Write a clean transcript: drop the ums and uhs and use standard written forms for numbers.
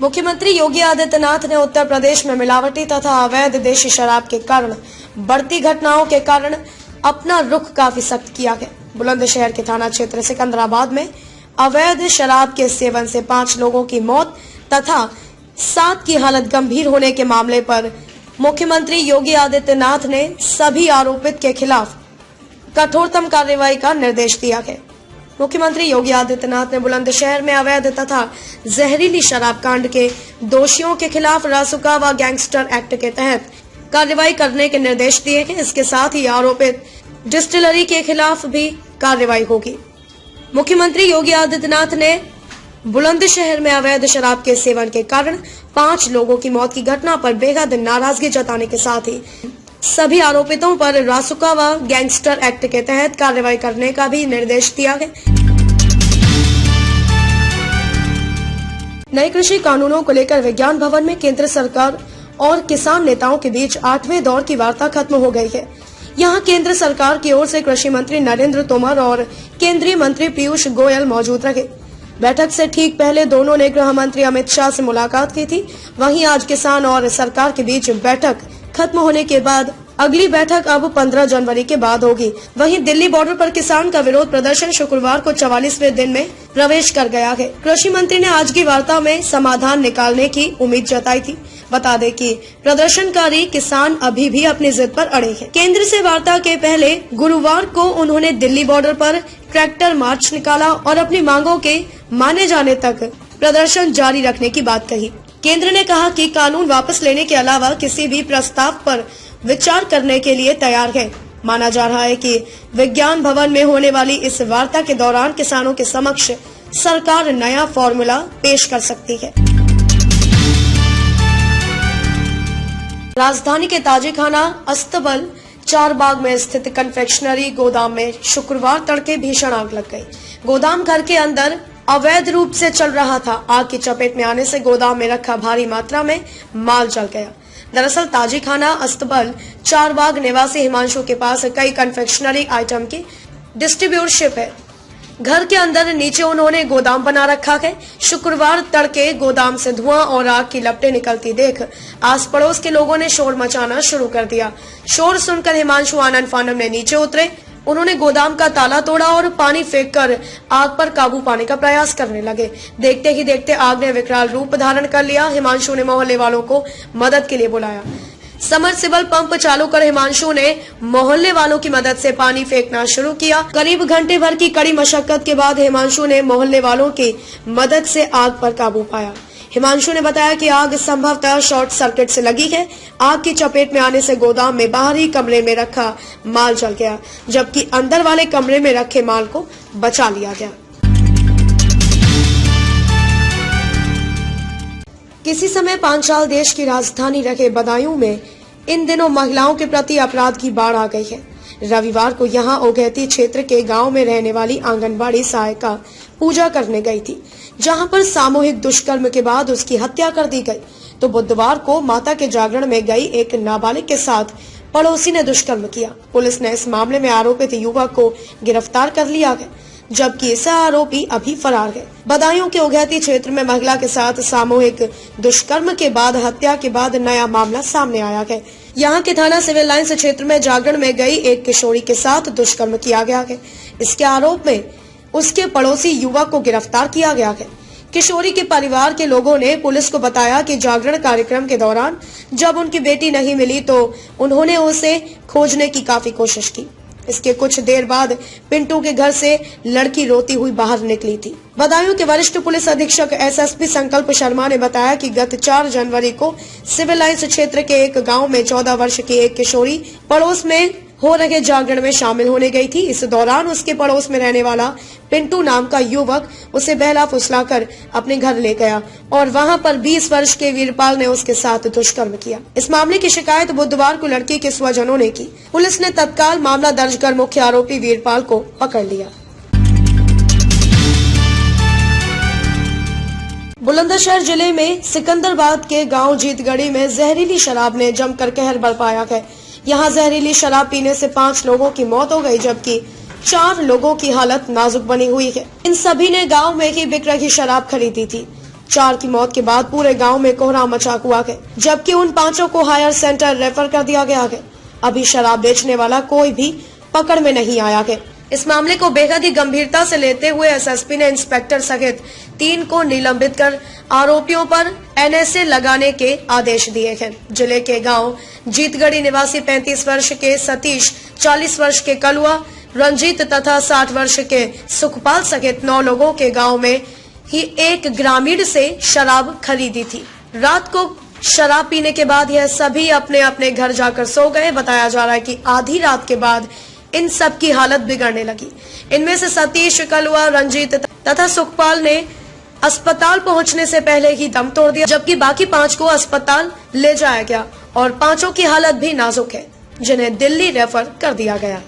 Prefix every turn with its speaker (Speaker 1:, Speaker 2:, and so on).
Speaker 1: मुख्यमंत्री योगी आदित्यनाथ ने उत्तर प्रदेश में मिलावटी तथा अवैध देशी शराब के कारण बढ़ती घटनाओं के कारण अपना रुख काफी सख्त किया है। बुलंदशहर के थाना क्षेत्र सिकंदराबाद में अवैध शराब के सेवन से 5 लोगों की मौत तथा 7 की हालत गंभीर होने के मामले पर मुख्यमंत्री योगी आदित्यनाथ ने सभी आरोपित के खिलाफ कठोरतम कार्रवाई का निर्देश दिया है। मुख्यमंत्री योगी आदित्यनाथ ने बुलंदशहर में अवैध तथा जहरीली शराब कांड के दोषियों के खिलाफ रासुका व गैंगस्टर एक्ट के तहत कार्रवाई करने के निर्देश दिए हैं। इसके साथ ही आरोपित डिस्टिलरी के खिलाफ भी कार्रवाई होगी। मुख्यमंत्री योगी आदित्यनाथ ने बुलंदशहर में अवैध शराब के सेवन के कारण 5 लोगों की मौत की घटना पर बेहद नाराजगी जताने के साथ ही सभी आरोपितों पर रासुका व गैंगस्टर एक्ट के तहत कार्रवाई करने का भी निर्देश दिया है। नए कृषि कानूनों को लेकर विज्ञान भवन में केंद्र सरकार और किसान नेताओं के बीच 8वें दौर की वार्ता खत्म हो गई है। यहां केंद्र सरकार की ओर से कृषि मंत्री नरेंद्र तोमर और केंद्रीय मंत्री पीयूष गोयल मौजूद रहे। बैठक से ठीक पहले दोनों ने गृह मंत्री अमित शाह से मुलाकात की थी। वहीं आज किसान और सरकार के बीच बैठक खत्म होने के बाद अगली बैठक अब 15 जनवरी के बाद होगी। वहीं दिल्ली बॉर्डर पर किसान का विरोध प्रदर्शन शुक्रवार को 44वें दिन में प्रवेश कर गया है। कृषि मंत्री ने आज की वार्ता में समाधान निकालने की उम्मीद जताई थी। बता दें कि प्रदर्शनकारी किसान अभी भी अपनी जिद पर अड़े हैं। केंद्र से वार्ता के पहले गुरुवार को उन्होंने दिल्ली बॉर्डर पर ट्रैक्टर मार्च निकाला और अपनी मांगों के माने जाने तक प्रदर्शन जारी रखने की बात कही। केंद्र ने कहा कि कानून वापस लेने के अलावा किसी भी प्रस्ताव पर विचार करने के लिए तैयार है। माना जा रहा है कि विज्ञान भवन में होने वाली इस वार्ता के दौरान किसानों के समक्ष सरकार नया फॉर्मूला पेश कर सकती है। राजधानी के ताजिखाना अस्तबल चारबाग में स्थित कन्फेक्शनरी गोदाम में शुक्रवार तड़के भीषण आग लग गई। गोदाम घर के अंदर अवैध रूप से चल रहा था। आग की चपेट में आने से गोदाम में रखा भारी मात्रा में माल जल गया। दरअसल ताजिखाना अस्तबल चारबाग निवासी हिमांशु के पास कई कन्फेक्शनरी आइटम की डिस्ट्रीब्यूटरशिप है। घर के अंदर नीचे उन्होंने गोदाम बना रखा है। शुक्रवार तड़के गोदाम से धुआं और आग की लपटें निकलती देख आस पड़ोस के लोगों ने शोर मचाना शुरू कर दिया। शोर सुनकर हिमांशु आनंद फानम ने नीचे उतरे। उन्होंने गोदाम का ताला तोड़ा और पानी फेंककर आग पर काबू पाने का प्रयास करने लगे। देखते ही देखते आग ने विकराल रूप धारण कर लिया। हिमांशु ने मोहल्ले वालों को मदद के लिए बुलाया। समरसेबल पंप चालू कर हिमांशु ने मोहल्ले वालों की मदद से पानी फेंकना शुरू किया। करीब घंटे भर की कड़ी मशक्कत के बाद हिमांशु ने मोहल्ले वालों की मदद से आग पर काबू पाया। हिमांशु ने बताया कि आग संभवतः शॉर्ट सर्किट से लगी है। आग की चपेट में आने से गोदाम में बाहरी कमरे में रखा माल जल गया, जबकि अंदर वाले कमरे में रखे माल को बचा लिया गया। किसी समय पांचाल देश की राजधानी रहे बदायूं में इन दिनों महिलाओं के प्रति अपराध की बाढ़ आ गई है। रविवार को यहां ओघैती क्षेत्र के गांव में रहने वाली आंगनबाड़ी सहायिका पूजा करने गई थी, जहां पर सामूहिक दुष्कर्म के बाद उसकी हत्या कर दी गई। तो बुधवार को माता के जागरण में गई एक नाबालिग के साथ पड़ोसी ने दुष्कर्म किया। पुलिस ने इस मामले में आरोपित युवक को गिरफ्तार कर लिया है, जबकि इसे आरोपी अभी फरार है। बदायूं के ओघैती क्षेत्र में महिला के साथ सामूहिक दुष्कर्म के बाद हत्या के बाद नया मामला सामने आया है। यहां के थाना सिविल लाइन्स क्षेत्र में जागरण में गई एक किशोरी के साथ दुष्कर्म किया गया है। इसके आरोप में उसके पड़ोसी युवक को गिरफ्तार किया गया है। किशोरी के परिवार के लोगों ने पुलिस को बताया कि जागरण कार्यक्रम के दौरान जब उनकी बेटी नहीं मिली तो उन्होंने उसे खोजने की काफी कोशिश की। इसके कुछ देर बाद पिंटू के घर से लड़की रोती हुई बाहर निकली थी। बदायूं के वरिष्ठ पुलिस अधीक्षक एसएसपी संकल्प शर्मा ने बताया कि गत 4 जनवरी को सिविल लाइन्स क्षेत्र के एक गांव में 14 वर्ष की एक किशोरी पड़ोस में हो रहे जागरण में शामिल होने गई थी। इस दौरान उसके पड़ोस में रहने वाला पिंटू नाम का युवक उसे बहला फुसलाकर अपने घर ले गया और वहां पर 20 वर्ष के वीरपाल ने उसके साथ दुष्कर्म किया। इस मामले की शिकायत बुधवार को लड़की के स्वजनों ने की। पुलिस ने तत्काल मामला दर्ज कर मुख्य आरोपी वीरपाल को पकड़ लिया। बुलंदशहर जिले में सिकंदराबाद के गांव जीतगढ़ी में जहरीली शराब ने जमकर कहर बरपाया है। यहां जहरीली शराब पीने से 5 लोगों की मौत हो गई, जबकि 4 लोगों की हालत नाजुक बनी हुई है। इन सभी ने गांव में ही बिक रही शराब खरीदी थी। 4 की मौत के बाद पूरे गांव में कोहराम मचा हुआ है, जबकि उन 5 को हायर सेंटर रेफर कर दिया गया है। अभी शराब बेचने वाला कोई भी पकड़ में नहीं आया है। इस मामले को बेहद ही गंभीरता से लेते हुए एसएसपी ने इंस्पेक्टर सहित 3 को निलंबित कर आरोपियों पर एनएसए लगाने के आदेश दिए हैं। जिले के गांव जीतगढ़ी निवासी 35 वर्ष के सतीश, 40 वर्ष के कलुआ रंजीत तथा 60 वर्ष के सुखपाल सहित 9 लोगों के गांव में ही एक ग्रामीण से शराब खरीदी थी। रात को शराब पीने के बाद यह सभी अपने अपने घर जाकर सो गए। बताया जा रहा है कि आधी रात के बाद इन सब की हालत बिगड़ने लगी। इनमें से सतीश, कलुआ, रंजीत तथा सुखपाल ने अस्पताल पहुंचने से पहले ही दम तोड़ दिया, जबकि बाकी 5 को अस्पताल ले जाया गया और 5 की हालत भी नाजुक है, जिन्हें दिल्ली रेफर कर दिया गया।